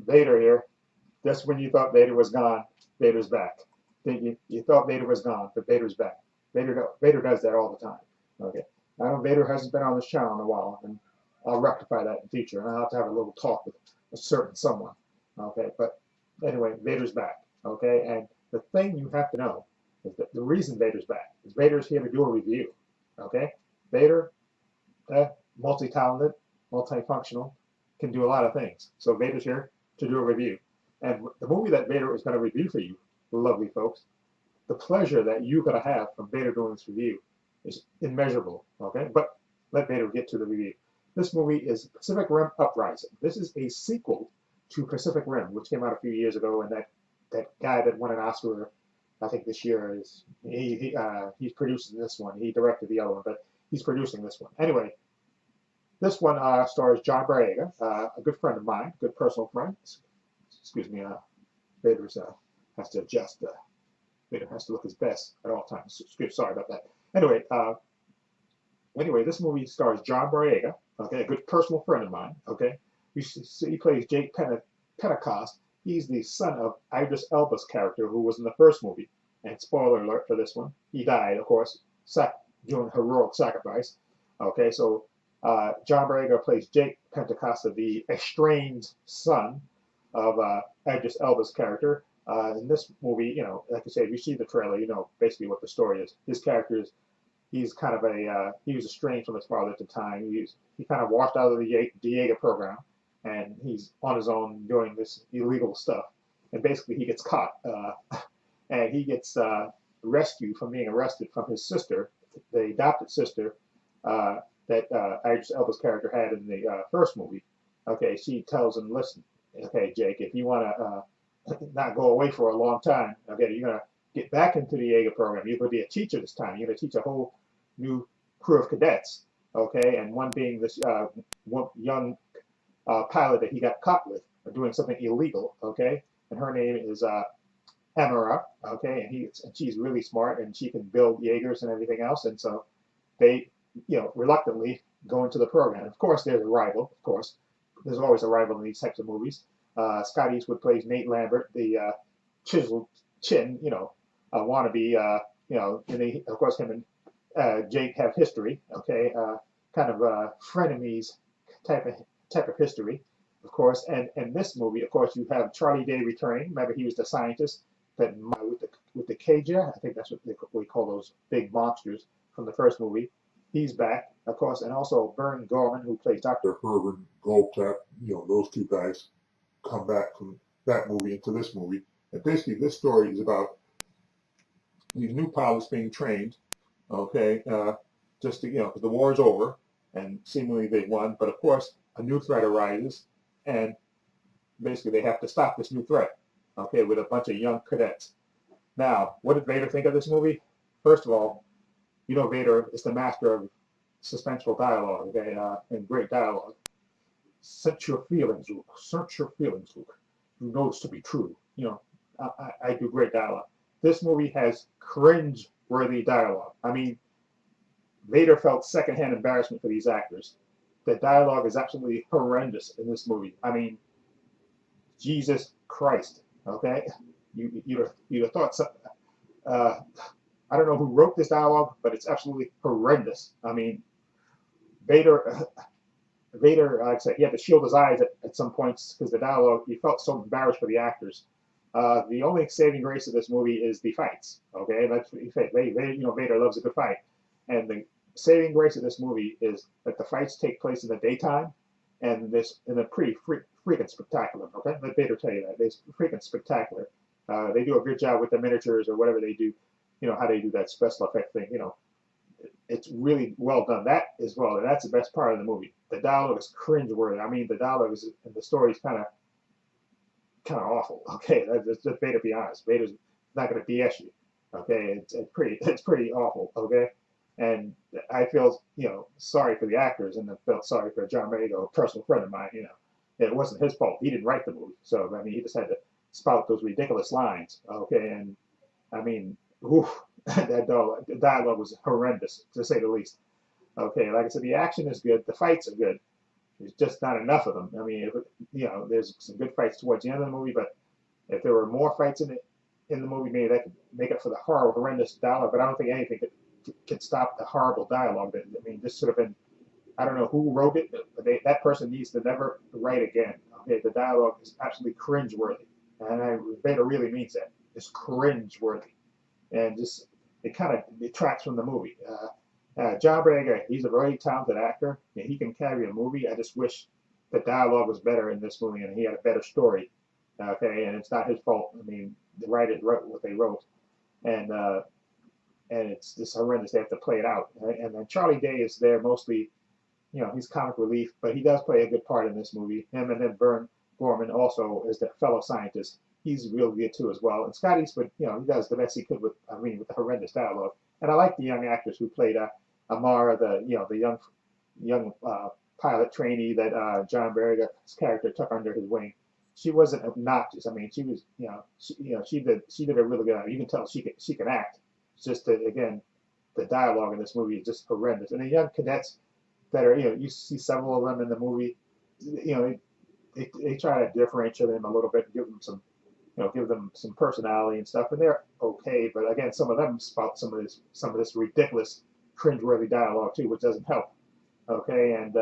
Vader here. Just when you thought Vader was gone, Vader's back. You thought Vader was gone, but Vader's back. Vader does that all the time. Okay. I know Vader hasn't been on this channel in a while, and I'll rectify that in the future, and I'll have to have a little talk with a certain someone. Okay. But anyway, Vader's back. Okay. And the thing you have to know is that the reason Vader's back is Vader's here to do a review. Okay. Vader, multi-talented, multifunctional, can do a lot of things. So Vader's here to do a review. And the movie that Vader is going to review for you, lovely folks, the pleasure that you're going to have from Vader doing this review is immeasurable. Okay, but let Vader get to the review. This movie is Pacific Rim Uprising. This is a sequel to Pacific Rim, which came out a few years ago, and that guy that won an Oscar, I think this year, is he's producing this one. He directed the other one, but he's producing this one. Anyway, this one stars John Boyega, a good friend of mine, good personal friend. Excuse me, Vader has to adjust. Vader has to look his best at all times. Sorry about that. Anyway, this movie stars John Boyega, okay, a good personal friend of mine. Okay, he plays Jake Pentecost. He's the son of Idris Elba's character, who was in the first movie. And spoiler alert for this one, he died, of course, doing heroic sacrifice. Okay, so John Boyega plays Jake Pentecost, the estranged son of Idris Elba's character. In this movie, you know, like I said, if you see the trailer, you know basically what the story is. His character is, he's kind of he was estranged from his father at the time. He kind of washed out of the Diego program, and he's on his own doing this illegal stuff. And basically, he gets caught, and he gets rescued from being arrested from his sister, the adopted sister that Idris Elba's character had in the first movie. Okay, she tells him, listen, okay, Jake, if you want to not go away for a long time, okay, you're going to get back into the Jaeger program. You're going to be a teacher this time. You're going to teach a whole new crew of cadets, okay, and one being this one young pilot that he got caught with doing something illegal, okay, and her name is Amara, okay, and she's really smart, and she can build Jaegers and everything else, and so they, you know, reluctantly go into the program. Of course, there's a rival. Of course, there's always a rival in these types of movies. Scott Eastwood plays Nate Lambert, the chiseled chin, you know, wannabe, you know, and of course him and Jake have history, okay, kind of frenemies type of history, of course. And in this movie, of course, you have Charlie Day returning. Remember, he was the scientist that with the Caja, I think that's what we call those big monsters from the first movie. He's back, of course, and also Vern Gorman, who plays Dr. Herman Goldtap. You know, those two guys come back from that movie into this movie. And basically, this story is about these new pilots being trained, okay, just to, you know, because the war is over and seemingly they won, but of course, a new threat arises, and basically they have to stop this new threat, okay, with a bunch of young cadets. Now, what did Vader think of this movie? First of all, you know, Vader is the master of suspenseful dialogue, okay, and great dialogue. Search your feelings, Luke. Search your feelings, Luke. You know this to be true. You know, I do great dialogue. This movie has cringe-worthy dialogue. I mean, Vader felt secondhand embarrassment for these actors. The dialogue is absolutely horrendous in this movie. I mean, Jesus Christ, okay? You'd have thought so. I don't know who wrote this dialogue, but it's absolutely horrendous. I mean, Vader, like I said, he had to shield his eyes at some points because the dialogue, he felt so embarrassed for the actors. The only saving grace of this movie is the fights. Okay, that's what he said. You know, Vader loves a good fight, and the saving grace of this movie is that the fights take place in the daytime, and they're pretty freaking spectacular. Okay, let Vader tell you that they're freaking spectacular. They do a good job with the miniatures or whatever they do. You know how they do that special effect thing. You know, it's really well done. That as well, and that's the best part of the movie. The dialogue is cringeworthy. I mean, the dialogue is, and the story is kind of awful. Okay, that's just Vader. Be honest, Vader's not going to BS you. Okay, it's pretty awful. Okay, and I feel sorry for the actors, and I felt sorry for John Boyega, a personal friend of mine. It wasn't his fault. He didn't write the movie, so I mean, he just had to spout those ridiculous lines. Okay, and I mean, whew, the dialogue was horrendous to say the least. Okay, like I said, the action is good, the fights are good. There's just not enough of them. I mean, there's some good fights towards the end of the movie, but if there were more fights in the movie, maybe that could make up for the horrendous dialogue. But I don't think anything could stop the horrible dialogue. I mean, this should have been. I don't know who wrote it, but that person needs to never write again. Okay, the dialogue is absolutely cringeworthy, and Vader really means that. It's cringeworthy, and just it kind of detracts from the movie. John Boyega, he's a very talented actor, and he can carry a movie. I just wish the dialogue was better in this movie, and he had a better story. Okay, and it's not his fault. I mean, the writers wrote what they wrote, and it's just horrendous. They have to play it out. Right? And then Charlie Day is there mostly, he's comic relief, but he does play a good part in this movie. Him and then Vern Gorman also is the fellow scientist. He's real good too as well. And Scott Eastwood, he does the best he could with the horrendous dialogue. And I like the young actors who played Amara, the young pilot trainee that John Boyega's character took under his wing. She wasn't obnoxious. I mean, she was, she did a really good job. You can tell she can act. It's just that, again, the dialogue in this movie is just horrendous. And the young cadets that are, you see several of them in the movie. They try to differentiate them a little bit, and give them some personality and stuff, and they're okay. But again, some of them spout some of this ridiculous, cringeworthy dialogue too, which doesn't help. Okay, and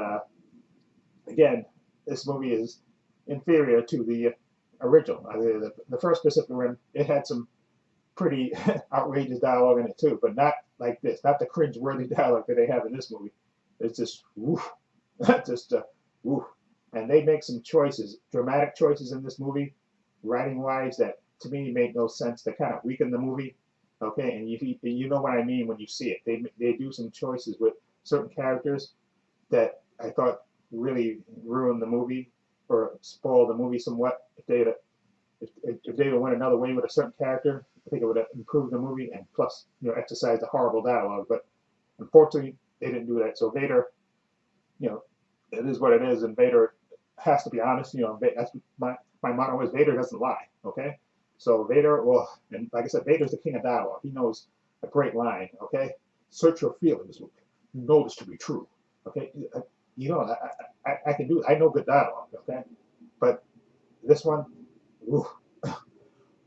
again, this movie is inferior to the original. The first Pacific Rim, it had some pretty outrageous dialogue in it too, but not like this, not the cringeworthy dialogue that they have in this movie. It's just woof, just woof. And they make some choices, dramatic choices in this movie, writing-wise, that to me made no sense. To kind of weaken the movie. Okay, and you know what I mean when you see it. They do some choices with certain characters that I thought really ruined the movie or spoiled the movie somewhat. If they went another way with a certain character, I think it would have improved the movie and plus exercised a horrible dialogue. But unfortunately, they didn't do that. So Vader, it is what it is, and Vader has to be honest. That's my motto is Vader doesn't lie. Okay, so Vader, well, and like I said, Vader's the king of dialogue. He knows a great line. Okay, search your feelings. You know this to be true. Okay, I can do it. I know good dialogue. Okay, but this one, woof,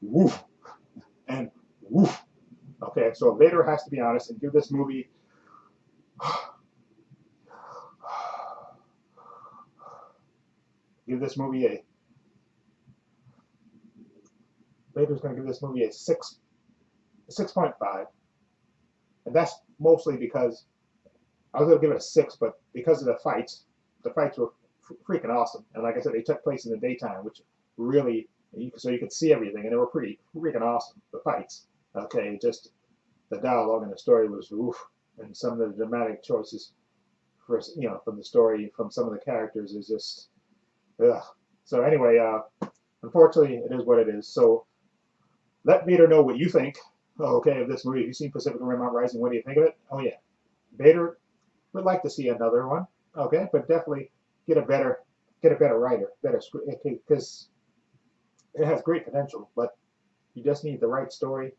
woof, and woof. Okay, so Vader has to be honest and give this movie. Give this movie a. Vader's going to give this movie a 6.5, and that's mostly because I was going to give it a 6, but because of the fights were freaking awesome, and like I said, they took place in the daytime, which really so you could see everything, and they were pretty freaking awesome. The fights, okay, just the dialogue and the story was oof, and some of the dramatic choices from the story from some of the characters is just ugh. So anyway, unfortunately, it is what it is. So let Vader know what you think. Okay, of this movie. Have you seen Pacific Rim Uprising? What do you think of it? Oh yeah, Vader would like to see another one. Okay, but definitely get a better writer, better script, because it has great potential. But you just need the right story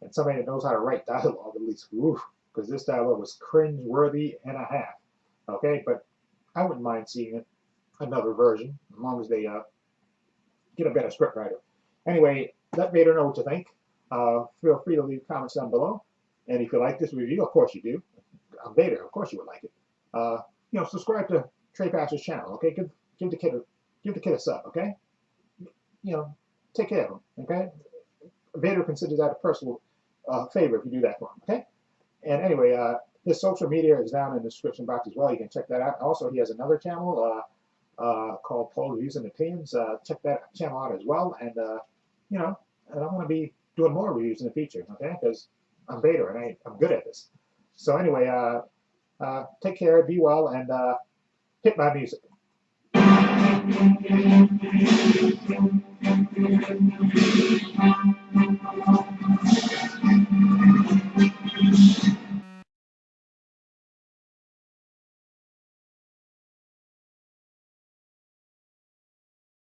and somebody that knows how to write dialogue at least. Because this dialogue was cringe-worthy and a half. Okay, but I wouldn't mind seeing it. Another version, as long as they get a better script writer. Anyway, let Vader know what you think. Feel free to leave comments down below. And if you like this review, of course you do. I'm Vader, of course you would like it. Subscribe to Trey Pastor's channel. Okay, give the kid a sub. Okay, take care of him. Okay, Vader considers that a personal favor if you do that for him. Okay, and anyway, his social media is down in the description box as well. You can check that out. Also, he has another channel called Paul Reviews and Opinions. Check that channel out as well. And and I'm going to be doing more reviews in the future. Okay, because I'm Vader and I'm good at this. So anyway, take care, be well, and hit my music.